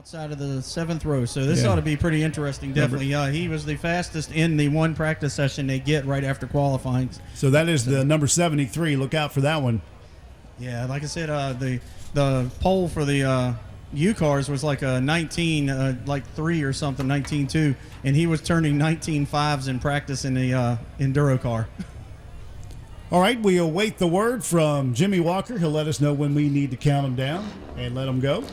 outside of the 7th row, so this ought to be pretty interesting, definitely. He was the fastest in the one practice session they get right after qualifying. So that is the number 73. Look out for that one. Yeah, like I said, the pole for the U cars was like a 19.3 or something, 19.2, and he was turning 19.5s in practice in the Enduro car. All right, we await the word from Jimmy Walker. He'll let us know when we need to count them down and let them go.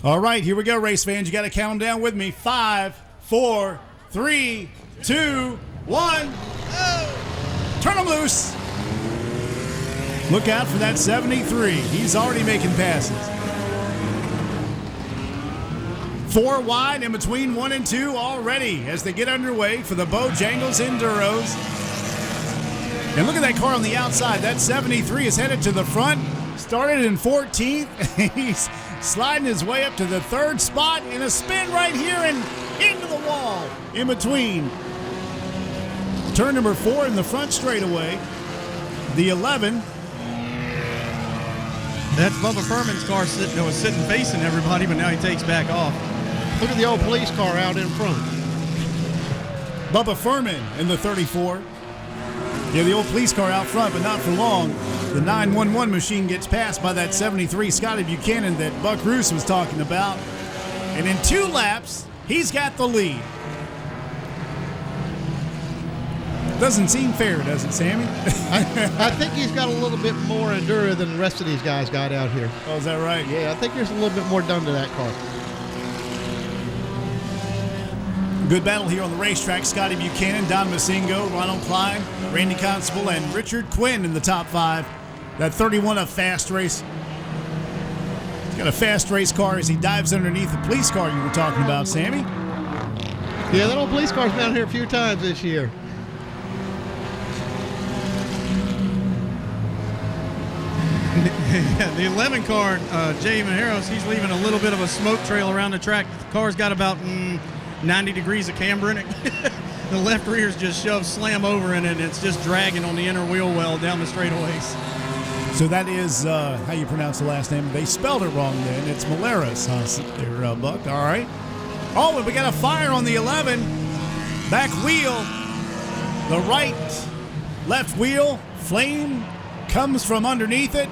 All right, here we go, race fans. You got to count them down with me. 5, 4, 3, 2, 1. Turn them loose. Look out for that 73. He's already making passes. 4 wide in between 1 and 2 already as they get underway for the Bojangles Enduros. And look at that car on the outside. That 73 is headed to the front. Started in 14th. He's sliding his way up to the 3rd spot in a spin right here and into the wall in between. Turn number 4 in the front straightaway. The 11. That's Bubba Furman's car that was sitting facing everybody, but now he takes back off. Look at the old police car out in front. Bubba Furman in the 34. Yeah, the old police car out front, but not for long. The 911 machine gets passed by that 73 Scotty Buchanan that Buck Roos was talking about. And in 2 laps, he's got the lead. Doesn't seem fair, does it, Sammy? I think he's got a little bit more Enduro than the rest of these guys got out here. Oh, is that right? Yeah, I think there's a little bit more done to that car. Good battle here on the racetrack. Scotty Buchanan, Don Masingo, Ronald Klein, Randy Constable, and Richard Quinn in the top 5. That 31, a fast race. He's got a fast race car as he dives underneath the police car you were talking about, Sammy. Yeah, that old police car's been out here a few times this year. The 11 car, Jay Majeros, he's leaving a little bit of a smoke trail around the track. The car's got about 90 degrees of camber in it. The left rear's just shoved slam over in it, and it's just dragging on the inner wheel well down the straightaways. So that is how you pronounce the last name. They spelled it wrong then. It's Malaris, huh, there, Buck. All right. Oh, and we got a fire on the 11. Back wheel. The right, left wheel. Flame comes from underneath it.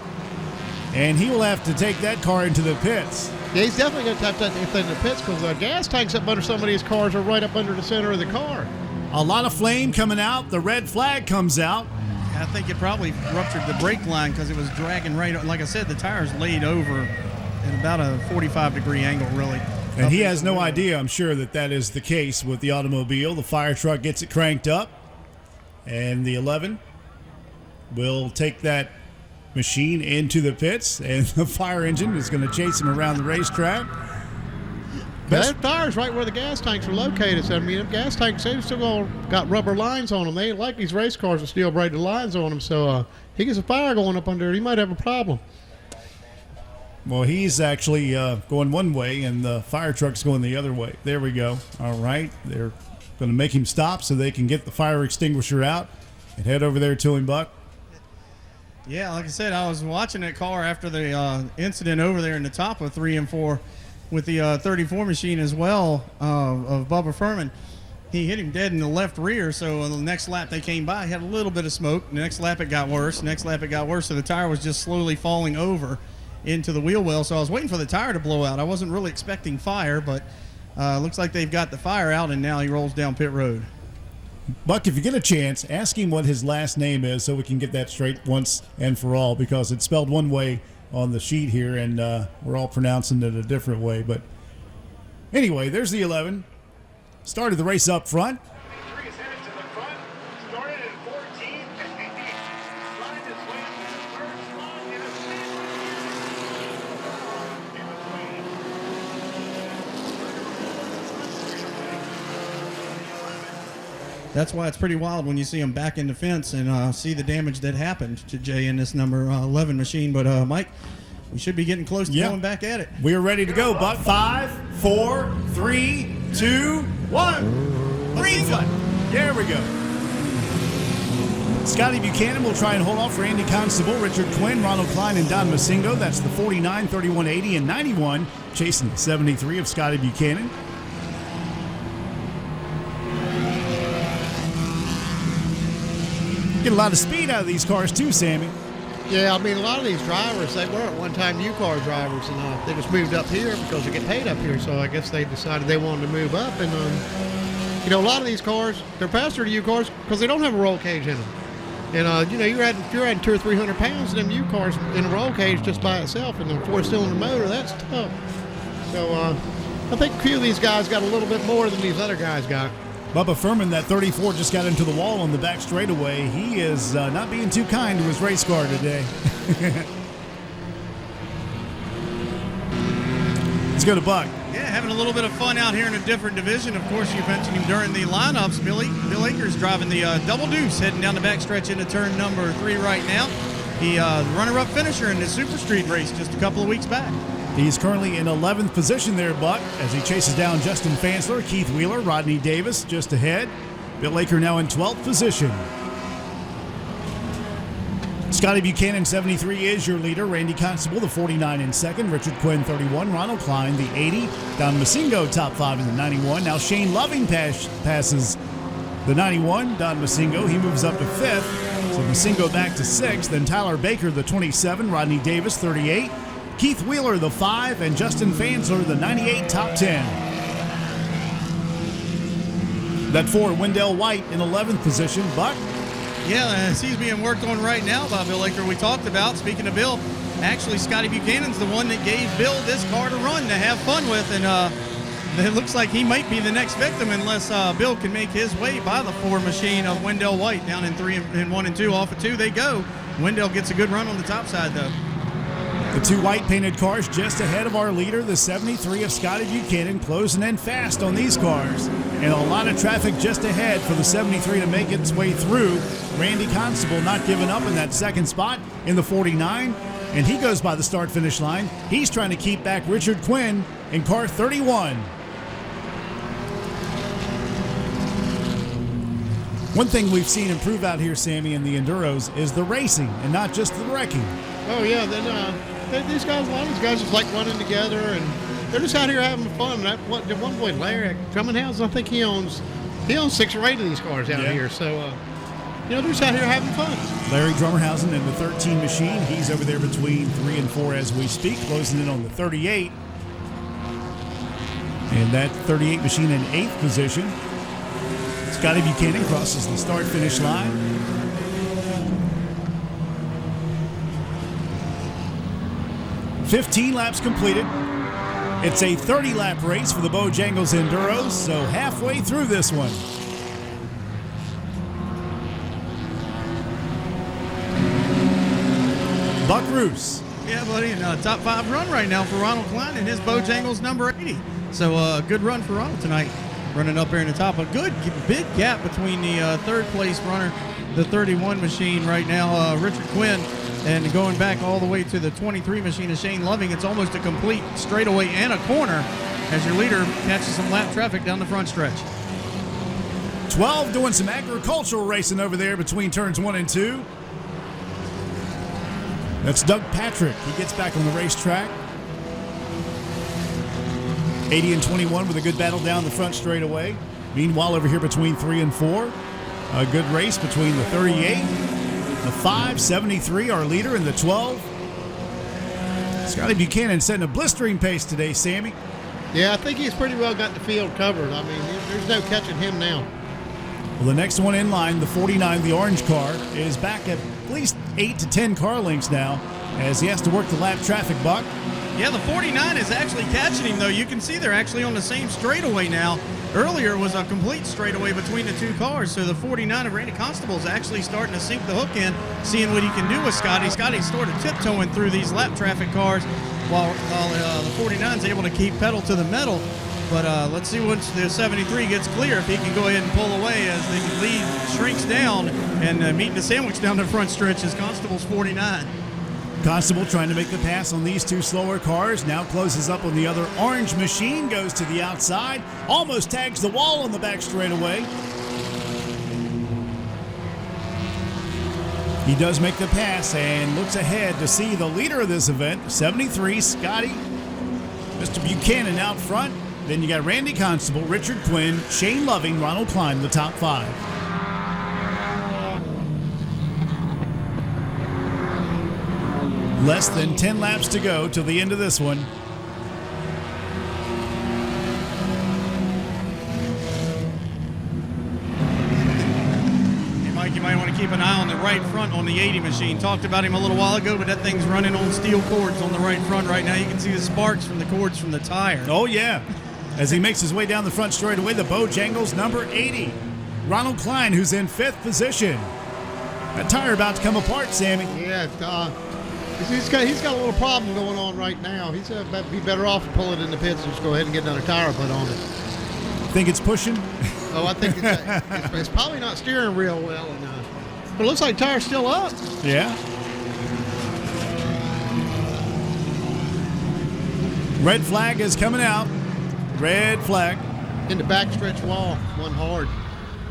And he will have to take that car into the pits. Yeah, he's definitely going to tap that thing in the pits because the gas tanks up under some of these cars are right up under the center of the car. A lot of flame coming out. The red flag comes out. I think it probably ruptured the brake line because it was dragging right. Like I said, the tire's laid over at about a 45-degree angle, really. And he has no idea, I'm sure, that is the case with the automobile. The fire truck gets it cranked up. And the 11 will take that machine into the pits, and the fire engine is going to chase him around the racetrack. That fire's right where the gas tanks are located. So, I mean, the gas tanks, they've still all got rubber lines on them. They ain't like these race cars with steel braided lines on them. So he gets a fire going up under there, he might have a problem. Well, he's actually going one way, and the fire truck's going the other way. There we go. All right. They're going to make him stop so they can get the fire extinguisher out and head over there to him, Buck. Yeah, like I said, I was watching that car after the incident over there in the top of 3 and 4 with the 34 machine as well of Bubba Furman. He hit him dead in the left rear, so on the next lap they came by, he had a little bit of smoke. The next lap it got worse. Next lap it got worse, so the tire was just slowly falling over into the wheel well. So I was waiting for the tire to blow out. I wasn't really expecting fire, but looks like they've got the fire out, and now he rolls down pit road. Buck, if you get a chance, ask him what his last name is so we can get that straight once and for all, because it's spelled one way on the sheet here, and we're all pronouncing it a different way. But anyway, there's the 11. Started the race up front. That's why it's pretty wild when you see him back in the fence and see the damage that happened to Jay in this number 11 machine. But, Mike, we should be getting close to going back at it. We are ready to go, Buck. 5, 4, 3, 2, 1. Green flag. There we go. Scotty Buchanan will try and hold off Randy Constable, Richard Quinn, Ronald Klein, and Don Masingo. That's the 49, 31, 80, and 91, chasing the 73 of Scotty Buchanan. Get a lot of speed out of these cars too, Sammy. Yeah, I mean, a lot of these drivers, they were at one time U-car drivers, and they just moved up here because they get paid up here. So I guess they decided they wanted to move up. And, you know, a lot of these cars, they're faster to U-cars because they don't have a roll cage in them. And, you know, you're adding 200 or 300 pounds to them U-cars in a roll cage just by itself, and the four-cylinder motor, that's tough. So I think a few of these guys got a little bit more than these other guys got. Bubba Furman, that 34, just got into the wall on the back straightaway. He is not being too kind to his race car today. Let's go to Buck. Yeah, having a little bit of fun out here in a different division. Of course, you mentioned him during the lineups. Bill Akers driving the double deuce, heading down the backstretch into turn number 3 right now. He runner-up finisher in the Super Street race just a couple of weeks back. He's currently in 11th position there, Buck, as he chases down Justin Fansler, Keith Wheeler, Rodney Davis just ahead. Bill Aker now in 12th position. Scotty Buchanan, 73, is your leader. Randy Constable, the 49 in second. Richard Quinn, 31. Ronald Klein, the 80. Don Masingo, top 5 in the 91. Now Shane Loving passes the 91. Don Masingo, he moves up to 5th. So Masingo back to 6th. Then Tyler Baker, the 27. Rodney Davis, 38. Keith Wheeler, the 5, and Justin Fansler, the 98, top 10. That 4, Wendell White in 11th position. Buck? Yeah, he's being worked on right now by Bill Aker. We talked about, speaking of Bill, actually Scotty Buchanan's the one that gave Bill this car to run, to have fun with, and it looks like he might be the next victim unless Bill can make his way by the 4 machine of Wendell White down in 3 and 1 and 2. Off of 2 they go. Wendell gets a good run on the top side, though. The 2 white painted cars just ahead of our leader, the 73 of Scotty Buchanan, closing in fast on these cars. And a lot of traffic just ahead for the 73 to make its way through. Randy Constable not giving up in that second spot in the 49. And he goes by the start-finish line. He's trying to keep back Richard Quinn in car 31. One thing we've seen improve out here, Sammy, in the Enduros is the racing and not just the wrecking. Oh, yeah. These guys, a lot of these guys just like running together, and they're just out here having fun. At one point, Larry Drummondhouse, I think he owns 6 or 8 of these cars out here. So, you know, they're just out here having fun. Larry Drummerhausen in the 13 machine. He's over there between 3 and 4 as we speak, closing in on the 38. And that 38 machine in 8th position. Scotty Buchanan crosses the start-finish line. "15 laps completed. It's a 30-lap race for the Bojangles Enduros, so halfway through this one. Buck Roos. Yeah, buddy, and top 5 run right now for Ronald Klein and his Bojangles number 80. So good run for Ronald tonight, running up there in the top. A good big gap between the third place runner, the 31 machine right now, Richard Quinn, and going back all the way to the 23 machine of Shane Loving. It's almost a complete straightaway and a corner as your leader catches some lap traffic down the front stretch. 12 doing some agricultural racing over there between turns 1 and 2. That's Doug Patrick. He gets back on the racetrack. 80 and 21 with a good battle down the front straightaway. Meanwhile, over here between 3 and 4, a good race between the 38, the 5, 73, our leader, and the 12. Scotty Buchanan setting a blistering pace today, Sammy. Yeah, I think he's pretty well got the field covered. I mean, there's no catching him now. Well, the next one in line, the 49, the orange car, is back at least 8 to 10 car lengths now as he has to work the lap traffic, Buck. Yeah, the 49 is actually catching him, though. You can see they're actually on the same straightaway now. Earlier was a complete straightaway between the 2 cars, so the 49 of Randy Constable is actually starting to sink the hook in, seeing what he can do with Scotty. Scotty's sort of tiptoeing through these lap traffic cars while the 49 is able to keep pedal to the metal. But let's see once the 73 gets clear if he can go ahead and pull away as the lead shrinks down and meeting the sandwich down the front stretch is Constable's 49. Constable trying to make the pass on these 2 slower cars. Now closes up on the other orange machine. Goes to the outside. Almost tags the wall on the back straightaway. He does make the pass and looks ahead to see the leader of this event, 73, Scotty. Mr. Buchanan out front. Then you got Randy Constable, Richard Quinn, Shane Loving, Ronald Klein in the top 5. Less than 10 laps to go till the end of this one. Hey, Mike, you might want to keep an eye on the right front on the 80 machine. Talked about him a little while ago, but that thing's running on steel cords on the right front right now. You can see the sparks from the cords from the tire. Oh, yeah. As he makes his way down the front straightaway, the Bojangles number 80. Ronald Klein, who's in 5th position. That tire about to come apart, Sammy. Yeah, he's got a little problem going on right now. He's be better off to pull it in the pits and just go ahead and get another tire put on it. Think it's pushing? Oh, I think it's probably not steering real well. But it looks like the tire's still up. Yeah. Red flag is coming out. Red flag. In the backstretch wall, one hard.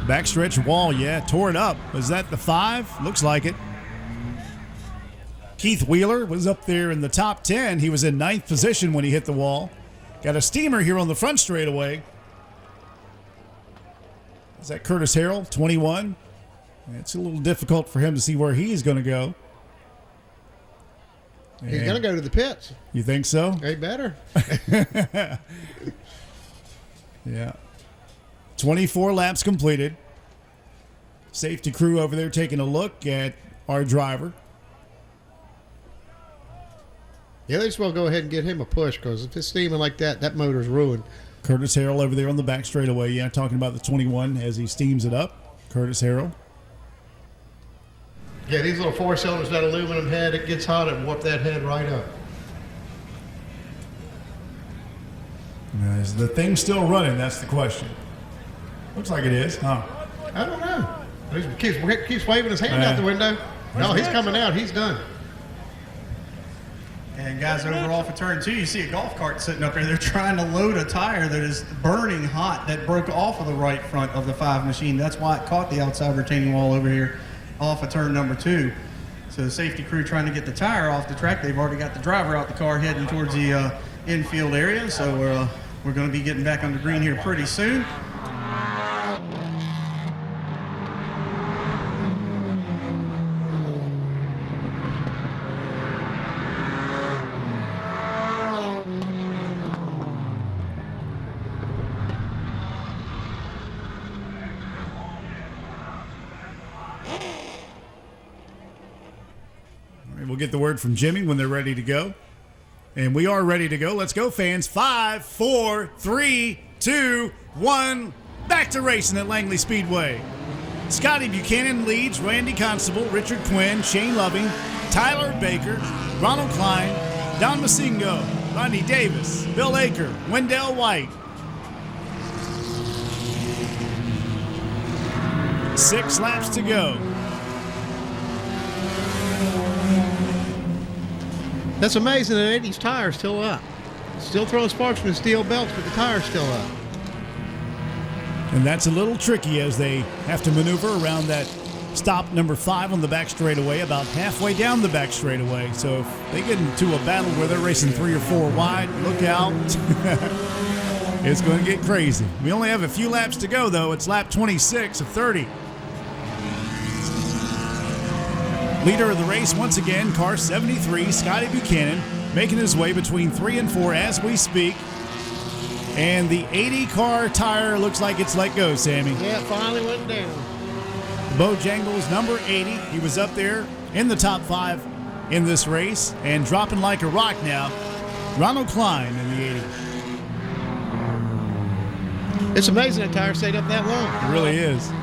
Backstretch wall, yeah, tore it up. Was that the 5? Looks like it. Keith Wheeler was up there in the top 10. He was in 9th position when he hit the wall. Got a steamer here on the front straightaway. Is that Curtis Harrell, 21? It's a little difficult for him to see where he's going to go. He's going to go to the pits. You think so? He better. Yeah. 24 laps completed. Safety crew over there taking a look at our driver. Yeah, they just will go ahead and get him a push because if it's steaming like that, that motor's ruined. Curtis Harrell over there on the back straightaway. Yeah, talking about the 21 as he steams it up. Curtis Harrell. Yeah, these little 4 cylinders, that aluminum head, it gets hot and warp that head right up. Now, is the thing still running? That's the question. Looks like it is, huh? I don't know. He keeps waving his hand out the window. No, he's coming out. He's done. And guys, over off of turn 2, you see a golf cart sitting up there. They're trying to load a tire that is burning hot that broke off of the right front of the 5 machine. That's why it caught the outside retaining wall over here off of turn number 2. So the safety crew trying to get the tire off the track. They've already got the driver out the car heading towards the infield area. So we're going to be getting back on the green here pretty soon. We'll get the word from Jimmy when they're ready to go. And we are ready to go. Let's go, fans. 5, 4, 3, 2, 1. Back to racing at Langley Speedway. Scotty Buchanan leads, Randy Constable, Richard Quinn, Shane Loving, Tyler Baker, Ronald Klein, Don Masingo, Rodney Davis, Bill Aker, Wendell White. 6 laps to go. That's amazing that 80's tire's still up. Still throwing sparks from the steel belts, but the tire's still up. And that's a little tricky as they have to maneuver around that stop number 5 on the back straightaway, about halfway down the back straightaway. So if they get into a battle where they're racing 3 or 4 wide, look out. It's going to get crazy. We only have a few laps to go, though. It's lap 26 of 30. Leader of the race, once again, car 73, Scotty Buchanan, making his way between 3 and 4 as we speak. And the 80 car tire looks like it's let go, Sammy. Yeah, it finally went down. Bojangles number 80. He was up there in the top 5 in this race and dropping like a rock now. Ronald Klein in the 80. It's amazing that tire stayed up that long. It really is.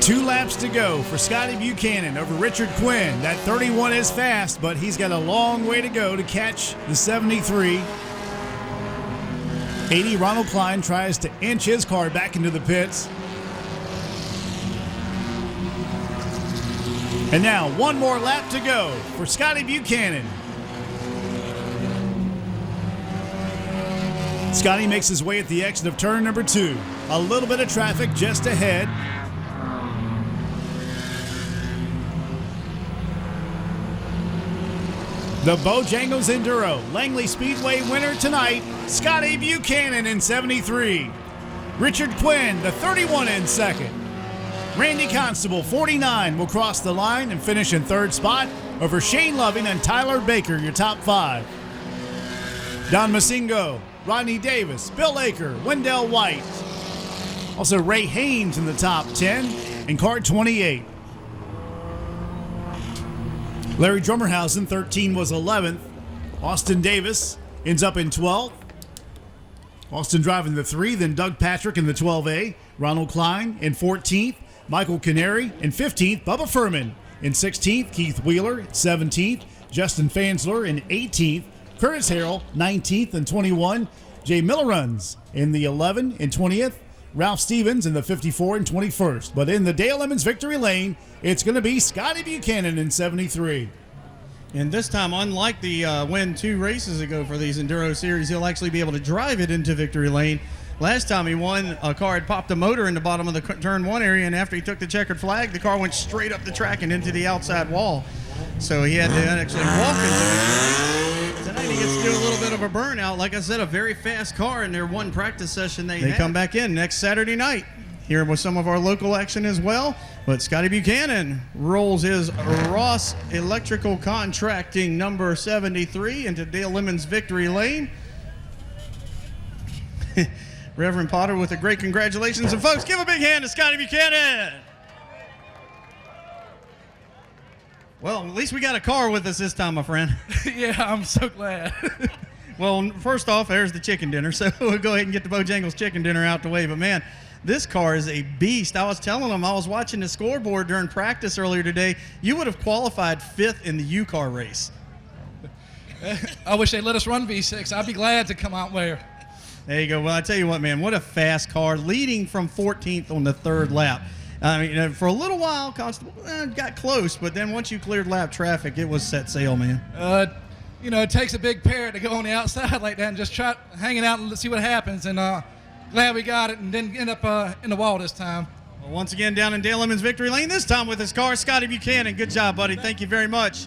Two laps to go for Scotty Buchanan over Richard Quinn. That 31 is fast, but he's got a long way to go to catch the 73. 80, Ronald Klein tries to inch his car back into the pits. And now one more lap to go for Scotty Buchanan. Scotty makes his way at the exit of turn number 2. A little bit of traffic just ahead. The Bojangles Enduro Langley Speedway winner tonight, Scotty Buchanan in 73. Richard Quinn, the 31 in second. Randy Constable, 49, will cross the line and finish in third spot over Shane Loving and Tyler Baker, your top 5. Don Masingo, Rodney Davis, Bill Aker, Wendell White. Also Ray Haynes in the top 10 and car 28. Larry Drummerhausen, 13, was 11th. Austin Davis ends up in 12th. Austin driving the 3, then Doug Patrick in the 12A. Ronald Klein in 14th. Michael Canary in 15th. Bubba Furman in 16th. Keith Wheeler 17th. Justin Fansler in 18th. Curtis Harrell 19th and 21. Jay Milleruns in the 11 and 20th. Ralph Stevens in the 54 and 21st. But in the Dale Emmons victory lane, it's going to be Scotty Buchanan in 73. And this time, unlike the win 2 races ago for these Enduro series, he'll actually be able to drive it into victory lane. Last time he won, a car had popped a motor in the bottom of the turn 1 area, and after he took the checkered flag, the car went straight up the track and into the outside wall. So he had to actually walk into victory. Tonight he gets to do a little bit of a burnout. Like I said, a very fast car in their one practice session they had. Come back in next Saturday night. Here with some of our local action as well. But Scotty Buchanan rolls his Ross Electrical Contracting number 73 into Dale Lemons victory lane. Reverend Potter with a great congratulations. And folks, give a big hand to Scotty Buchanan. Well, at least we got a car with us this time, my friend. Yeah, I'm so glad. Well, first off, there's the chicken dinner. So we'll go ahead and get the Bojangles chicken dinner out the way. But man, this car is a beast. I was telling them, I was watching the scoreboard during practice earlier today. You would have qualified 5th in the U-Car race. I wish they'd let us run V6. I'd be glad to come out there. There you go. Well, I tell you what, man, what a fast car, leading from 14th on the 3rd lap. I mean, for a little while, Constable got close, but then once you cleared lap traffic, it was set sail, man. You know, it takes a big pair to go on the outside like that and just try hanging out and see what happens. And glad we got it and didn't end up in the wall this time. Well, once again, down in Dale Lemons victory lane, this time with his car, Scotty Buchanan. Good job, buddy. Thank you very much.